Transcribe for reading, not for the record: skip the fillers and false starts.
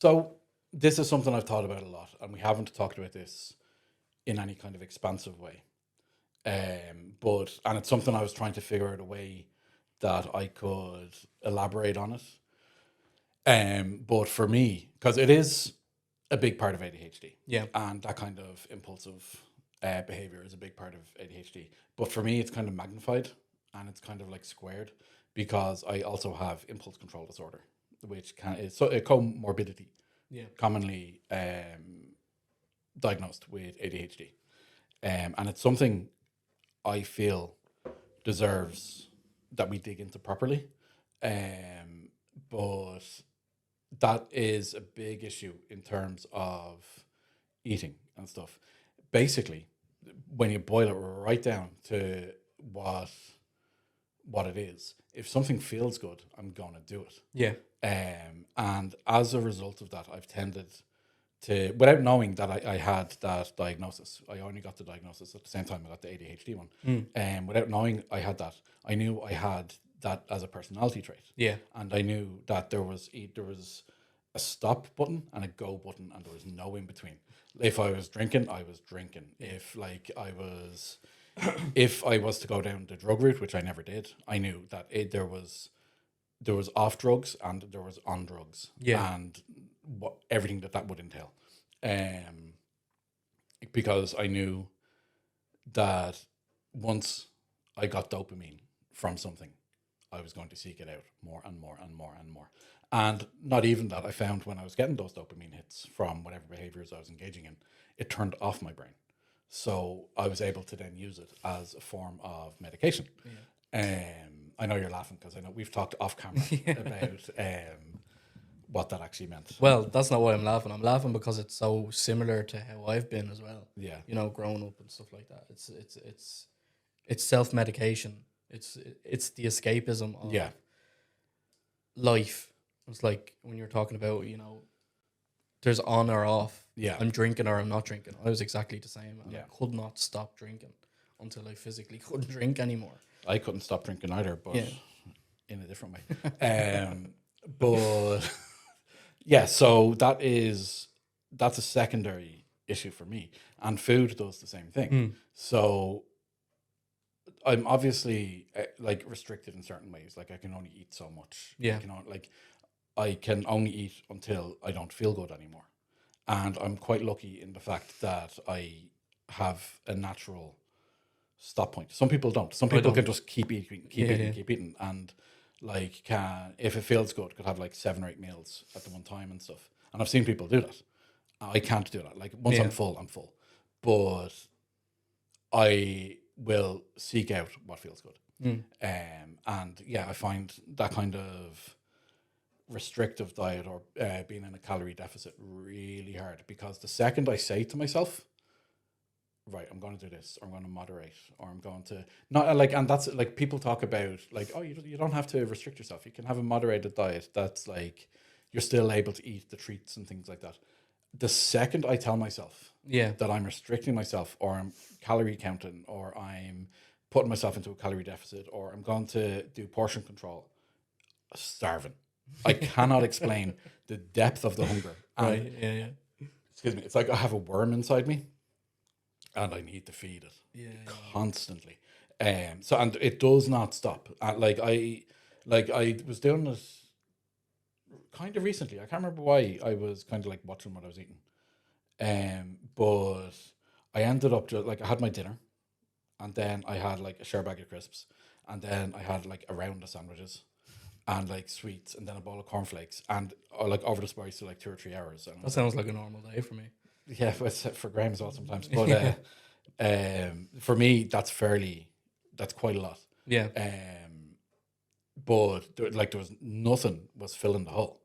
So this is something I've thought about a lot, and we haven't talked about this in any kind of expansive way. But and it's something I was trying to figure out a way that I could elaborate on it. But for me, because it is a big part of ADHD, Yeah. and that kind of impulsive behavior is a big part of ADHD. But for me, it's kind of magnified and it's kind of like squared because I also have impulse control disorder, which is so a comorbidity Yeah. commonly diagnosed with ADHD. And it's something I feel deserves that we dig into properly. But that is a big issue in terms of eating and stuff. Basically, when you boil it right down to what it is, if something feels good, I'm going to do it. Yeah. And as a result of that, I've tended to, without knowing that I had that diagnosis, I only got the diagnosis at the same time I got the ADHD one. And without knowing I had that, I knew I had that as a personality trait. Yeah. And I knew that there was a stop button and a go button, and there was no in between. If I was drinking, I was drinking. If I was to go down the drug route, which I never did, I knew that there was off drugs and there was on drugs. Yeah. And everything that would entail. Um, because I knew that once I got dopamine from something, I was going to seek it out more and more and more and more. And not even that, I found when I was getting those dopamine hits from whatever behaviors I was engaging in, it turned off my brain. So I was able to then use it as a form of medication. I know you're laughing because I know we've talked off camera about what that actually meant. Well, that's not why I'm laughing. I'm laughing because it's so similar to how I've been as well. Yeah. You know, growing up and stuff like that. It's self medication. It's the escapism of Yeah. life. It's like when you're talking about, there's on or off. Yeah. I'm drinking or I'm not drinking. I was exactly the same. And Yeah. I could not stop drinking until I physically couldn't drink anymore. I couldn't stop drinking either, but Yeah. in a different way. But yeah, so that's a secondary issue for me, and food does the same thing. So I'm obviously like restricted in certain ways. Like I can only eat so much. Yeah. I can only eat until I don't feel good anymore, and I'm quite lucky in the fact that I have a natural stop point. Some people don't. Some people can just keep eating, keep eating, and like can, if it feels good, could have like 7 or 8 meals at the one time and stuff. And I've seen people do that. I can't do that. Like once I'm full, I'm full. But I will seek out what feels good. And yeah, I find that kind of restrictive diet or being in a calorie deficit really hard, because the second I say to myself, right, I'm going to do this, or I'm going to moderate, or I'm going to not like, and that's like people talk about like, oh, you don't have to restrict yourself. You can have a moderated diet. That's like, you're still able to eat the treats and things like that. The second I tell myself that I'm restricting myself, or I'm calorie counting, or I'm putting myself into a calorie deficit, or I'm going to do portion control, starving. I cannot explain the depth of the hunger. Right. Yeah. Excuse me. It's like I have a worm inside me, and I need to feed it constantly. So and it does not stop. I was doing this kind of recently. I can't remember why. I was kind of like watching what I was eating. But I ended up just like I had my dinner, and then I had like a share bag of crisps, and then I had like a round of sandwiches, and like sweets, and then a bowl of cornflakes, and like over the spice for like 2 or 3 hours. And That sounds like a normal day for me. yeah, but for Graham as well sometimes. But for me, that's quite a lot. Yeah. But there was nothing was filling the hole.